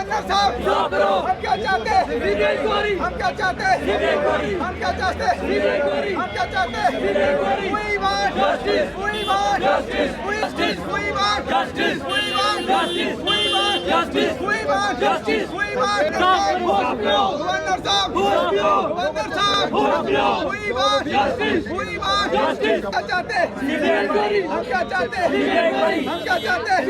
Governor साहब हम क्या चाहते हैं, हम क्या चाहते हैं, हम क्या चाहते हैं, हम क्या चाहते हैं, we want justice, we want justice, we want justice, we want justice, we want justice, we want justice, we want governor साहब, गवर्नर साहब, we want justice, we want justice, क्या चाहते हैं, हम क्या चाहते हैं, हम क्या चाहते हैं।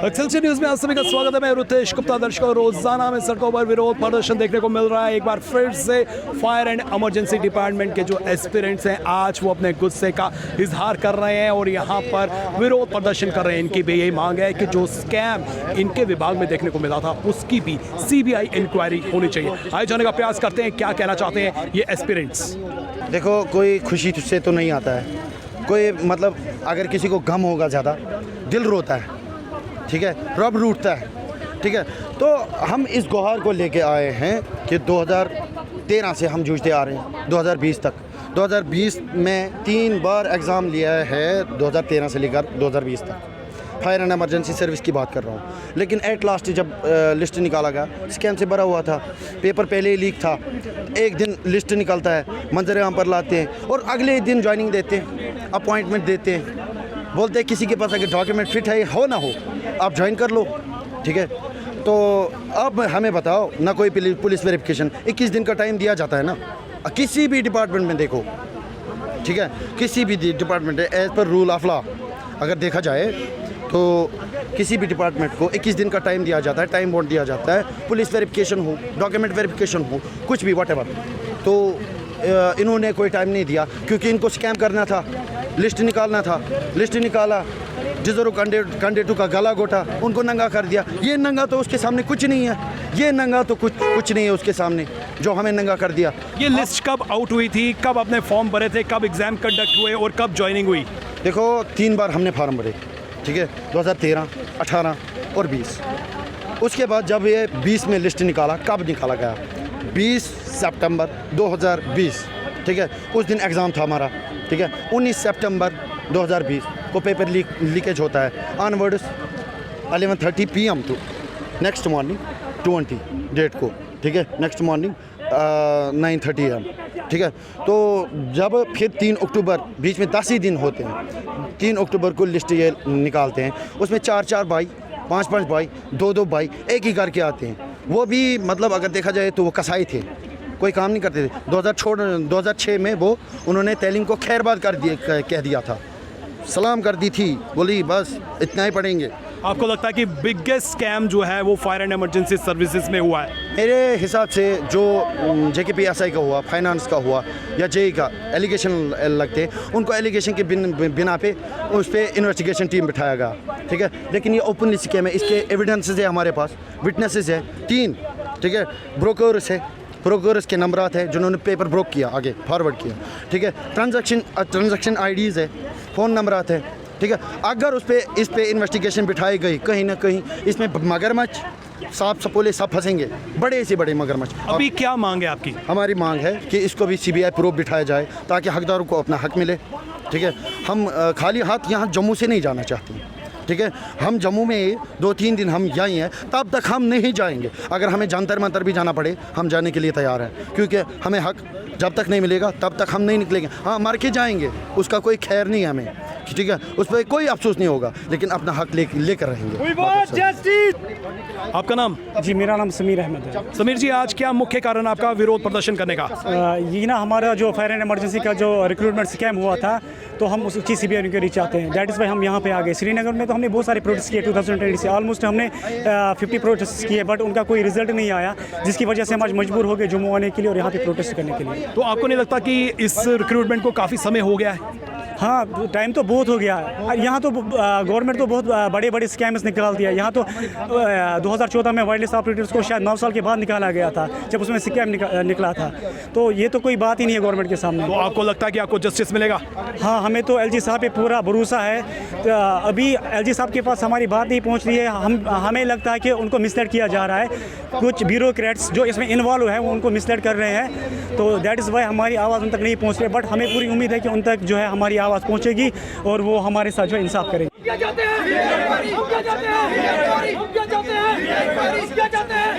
एक्सेलसियर न्यूज में आप सभी का स्वागत है। मैं रुतेश गुप्ता। दर्शकों, रोजाना में सड़कों पर विरोध प्रदर्शन देखने को मिल रहा है। एक बार फिर से फायर एंड इमरजेंसी डिपार्टमेंट के जो एस्पिरेंट्स हैं आज वो अपने गुस्से का इजहार कर रहे हैं और यहाँ पर विरोध प्रदर्शन कर रहे हैं। इनकी भी यही मांग है कि जो स्कैम इनके विभाग में देखने को मिला था उसकी भी सीबीआई इंक्वायरी होनी चाहिए। आए जाने का प्रयास करते हैं, क्या कहना चाहते हैं ये एस्पिरेंट्स। देखो, कोई खुशी से तो नहीं आता है, कोई मतलब अगर किसी को गम होगा ज़्यादा दिल रोता है, ठीक है, रब रूठता है, ठीक है। तो हम इस गुहार को लेके आए हैं कि 2013 से हम जूझते आ रहे हैं 2020 तक। 2020 में 3 बार एग्ज़ाम लिया है, 2013 से लेकर 2020 तक। फायर एंड इमरजेंसी सर्विस की बात कर रहा हूँ। लेकिन एट लास्ट जब लिस्ट निकाला गया, स्कैम से भरा हुआ था, पेपर पहले ही लीक था। एक दिन लिस्ट निकलता है, मंजर आम पर लाते हैं और अगले दिन ज्वाइनिंग देते हैं, अपॉइंटमेंट देते हैं, बोलते हैं किसी के पास अगर डॉक्यूमेंट फिट है हो ना हो आप ज्वाइन कर लो, ठीक है। तो अब हमें बताओ, ना कोई पुलिस वेरिफिकेशन, 21 दिन का टाइम दिया जाता है ना किसी भी डिपार्टमेंट में, देखो, ठीक है, किसी भी डिपार्टमेंट है as per rule of law अगर देखा जाए तो किसी भी डिपार्टमेंट को 21 दिन का टाइम दिया जाता है, टाइम बॉन्ड दिया जाता है, पुलिस वेरिफिकेशन हो, डॉक्यूमेंट वेरिफिकेशन हो, कुछ भी व्हाटएवर। तो इन्होंने कोई टाइम नहीं दिया क्योंकि इनको स्कैम करना था, लिस्ट निकालना था, लिस्ट निकाला, डिजर्व कैंडिडेट का गला घोटा, उनको नंगा कर दिया। ये नंगा तो उसके सामने कुछ नहीं है, ये नंगा तो कुछ नहीं है उसके सामने जो हमें नंगा कर दिया। ये लिस्ट कब आउट हुई थी, कब आपने फॉर्म भरे थे, कब एग्जाम कंडक्ट हुए और कब ज्वाइनिंग हुई? देखो, 3 बार हमने फॉर्म भरे, ठीक है, 2013, 18 और 20। उसके बाद जब ये 20 में लिस्ट निकाला, कब निकाला गया? 20 सितंबर 2020, ठीक है, उस दिन एग्ज़ाम था हमारा, ठीक है। 19 सितंबर 2020 को पेपर लीकेज होता है, onwards 11:30 PM to next morning 20 date को, ठीक है, नेक्स्ट मॉर्निंग 9:30 AM, ठीक है। तो जब फिर 3 अक्टूबर, बीच में 10 ही दिन होते हैं, 3 अक्टूबर को लिस्ट ये निकालते हैं, उसमें 4-4 भाई, 5-5 भाई, 2-2 भाई एक ही करके आते हैं। वो भी मतलब अगर देखा जाए तो वो कसाई थे, कोई काम नहीं करते थे। 2006 में वो उन्होंने तैलीम को खैरबाद कह दिया था, सलाम कर दी थी, बोली बस इतना ही पढ़ेंगे। आपको लगता है कि बिगेस्ट स्कैम जो है वो फायर एंड इमरजेंसी सर्विसेज में हुआ है? मेरे हिसाब से जो JKPSI का हुआ, फाइनेंस का हुआ या JEE का एलिगेशन लगते, उनको एलिगेशन के बिना पे उस पर इन्वेस्टिगेशन टीम बिठाया गया, ठीक है। लेकिन ये ओपनली स्कैम है, इसके एविडेंसेस है हमारे पास, विटनेसेस है 3, ठीक है, ब्रोकर्स है, ब्रोकर्स के नंबरात है जिन्होंने पेपर ब्रोक किया, आगे फॉरवर्ड किया, ठीक है, ट्रांजैक्शन IDs है, फ़ोन नंबरात है, ठीक है। अगर इस पे इन्वेस्टिगेशन बिठाई गई, कहीं ना कहीं इसमें मगरमच्छ, सांप सपोले सब फंसेंगे, बड़े से बड़े मगरमच्छ। अभी क्या मांग है आपकी? हमारी मांग है कि इसको भी CBI प्रोब बिठाया जाए ताकि हकदारों को अपना हक मिले, ठीक है। हम खाली हाथ यहाँ जम्मू से नहीं जाना चाहते, ठीक है। हम जम्मू में 2-3 दिन हम यहीं हैं, तब तक हम नहीं जाएंगे। अगर हमें जंतर मंतर भी जाना पड़े हम जाने के लिए तैयार हैं, क्योंकि हमें हक जब तक नहीं मिलेगा तब तक हम नहीं निकलेंगे। हाँ, मर के जाएंगे, उसका कोई खैर नहीं है हमें, ठीक है, उस पर कोई अफसोस नहीं होगा, लेकिन अपना हक लेकर रहेंगे। आपका नाम? जी, मेरा नाम समीर अहमद है। समीर जी, आज क्या मुख्य कारण आपका विरोध प्रदर्शन करने का? ये ना हमारा जो फायर एंड इमरजेंसी का जो रिक्रूटमेंट स्कैम हुआ था, तो हम उसकी CBI इंक्वायरी चाहते हैं। दैट इज़ वाई हम यहाँ पे आ गए। श्रीनगर में तो हमने बहुत सारे प्रोटेस्ट किए 2020 से, ऑलमोस्ट हमने 50 प्रोटेस्ट किए, बट उनका कोई रिजल्ट नहीं आया, जिसकी वजह से हम आज मजबूर हो गए जम्मू आने के लिए और यहाँ पे प्रोटेस्ट करने के लिए। तो आपको नहीं लगता कि इस रिक्रूटमेंट को काफ़ी समय हो गया है? हाँ, टाइम तो बहुत हो गया है। यहाँ तो गवर्नमेंट तो बहुत बड़े बड़े स्कैम्स निकाल दिया। यहाँ तो 2014 में वाइल्ड लाइफ ऑपरेटर्स को शायद 9 साल के बाद निकाला गया था, जब उसमें स्कैम निकला था। तो ये तो कोई बात ही नहीं है गवर्नमेंट के सामने। तो आपको लगता है कि आपको जस्टिस मिलेगा? हाँ, हमें तो LG साहब पे पूरा भरोसा है। अभी LG साहब के पास हमारी बात नहीं पहुँच रही है। हमें लगता है कि उनको मिसलीड किया जा रहा है, कुछ ब्यूरोक्रेट्स जो इसमें इन्वॉल्व है वो उनको मिसलीड कर रहे हैं। तो दैट इज़ वाई हमारी आवाज़ उन तक नहीं पहुँच रही, बट हमें पूरी उम्मीद है कि उन तक जो है हमारी आवाज़ पहुँचेगी और वो हमारे साथ जो इंसाफ करेंगे। क्या चाहते हैं?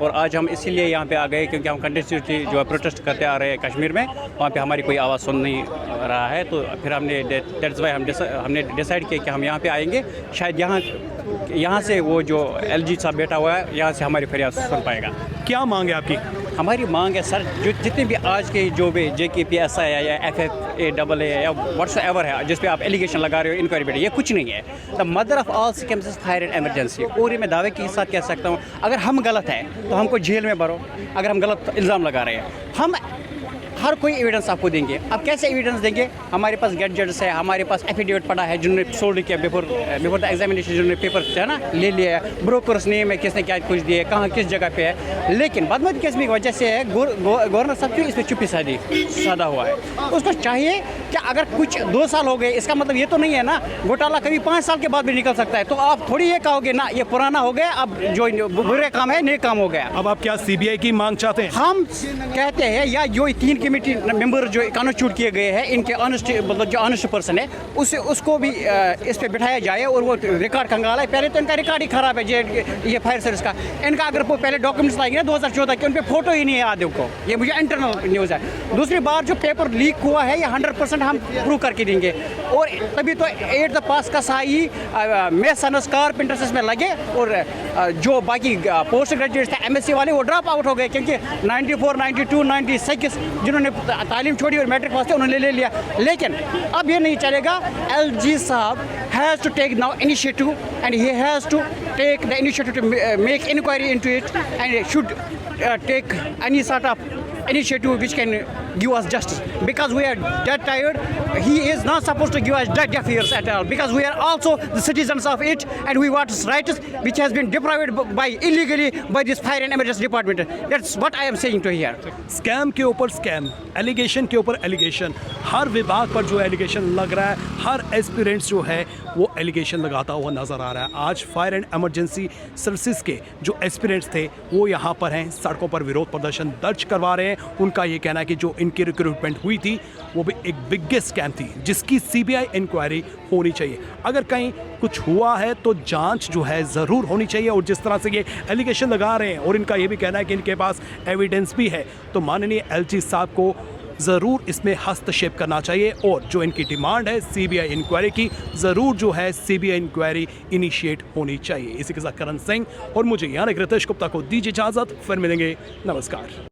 और आज हम इसीलिए यहाँ पे आ गए क्योंकि हम कंटिन्यूसली जो है प्रोटेस्ट करते आ रहे हैं कश्मीर में, वहाँ पे हमारी कोई आवाज़ सुन नहीं रहा है। तो फिर हमने दैट्स वाई हमने डिसाइड किया कि हम यहाँ पे आएंगे, शायद यहाँ से वो जो LG साहब बैठा हुआ है यहाँ से हमारी फरियाद सुन पाएगा। क्या मांग है आपकी? हमारी मांग है सर, जो जितने भी आज के जो भी JKPSI है या FFA या व्हाट्सएवर है जिस पे आप एलिगेशन लगा रहे हो इंक्वायरी पे, ये कुछ नहीं है। The mother of all scams is fire and emergency. और ये मैं दावे के साथ कह सकता हूँ, अगर हम गलत हैं तो हमको जेल में भरो, अगर हम गलत इल्ज़ाम लगा रहे हैं। हम हर कोई एविडेंस आपको देंगे। अब कैसे एविडेंस देंगे? हमारे पास गैजेट्स है, हमारे पास एफिडेविट पड़ा है जिन्होंने सोल्ड किया बिफोर द एग्जामिनेशन, जिन्होंने पेपर है ना ले लिया है, ब्रोकर्स नेम है, किसने क्या कुछ दिया, कहाँ किस जगह पे है। लेकिन बादमती केस की वजह से है गवर्नर साहब क्यों इस पर चुप्पी साधा हुआ है। उसको चाहिए कि अगर कुछ 2 साल हो गए, इसका मतलब ये तो नहीं है ना घोटाला कभी 5 साल के बाद भी निकल सकता है। तो आप थोड़ी ये कहोगे ना ये पुराना हो गया, अब जो बुरे काम है नए काम हो गया। अब आप क्या CBI की मांग चाहते हैं? हम कहते हैं या जो 3 कमेटी मेंबर जो कॉन्स्टिट्यूट किए गए हैं, इनके ऑनेस्ट मतलब जो ऑनेस्ट पर्सन है उसको भी इस पे बिठाया जाए और वो रिकॉर्ड कंगाला है। पहले तो इनका रिकॉर्ड ही खराब है ये फायर सर्विस का। इनका अगर वो पहले डॉक्यूमेंट्स लाएंगे ना 2014 के, उन पर फोटो ही नहीं है आदमी को। ये मुझे इंटरनल न्यूज़ है। दूसरी बात जो पेपर लीक हुआ है ये 100% हम प्रूव करके देंगे। और तभी तो 8th पास का साई मेसनस कारपेंटर्स में लगे और जो बाकी पोस्ट ग्रेजुएट थे MSc वाले वो ड्रॉप आउट हो गए क्योंकि 94, 92, 96 जिन्होंने तालीम छोड़ी और मैट्रिक पास थे उन्होंने ले लिया। लेकिन अब ये नहीं चलेगा। LG साहब has to take now initiative and he has to take the initiative to make inquiry into it and should take any sort of initiative which can give us justice, because we are that tired. He is not supposed to give us deaf ears at all, because we are also the citizens of it and we want rights which has been deprived by illegally by this fire and emergency department. That's what I am saying to here. Scam के ऊपर scam, allegation के ऊपर allegation, हर विभाग पर जो allegation लग रहा है, हर एस्पिरेंट्स जो है वो एलिगेशन लगाता हुआ नज़र आ रहा है। आज फायर एंड एमरजेंसी सर्विसेज के जो एस्पिरेंट्स थे वो यहाँ पर हैं, सड़कों पर विरोध प्रदर्शन दर्ज करवा रहे हैं। उनका ये कहना है कि जो इनकी रिक्रूटमेंट हुई थी वो भी एक बिगेस्ट स्कैम थी जिसकी CBI इंक्वायरी होनी चाहिए। अगर कहीं कुछ हुआ है तो जांच जो है ज़रूर होनी चाहिए। और जिस तरह से ये एलिगेशन लगा रहे हैं और इनका ये भी कहना है कि इनके पास एविडेंस भी है, तो माननीय LG साहब को ज़रूर इसमें हस्तक्षेप करना चाहिए। और जो इनकी डिमांड है CBI इंक्वायरी की, ज़रूर जो है CBI इंक्वायरी इनिशिएट होनी चाहिए। इसी के साथ करण सिंह और मुझे यानी रितेश गुप्ता को दीजिए इजाज़त, फिर मिलेंगे। नमस्कार।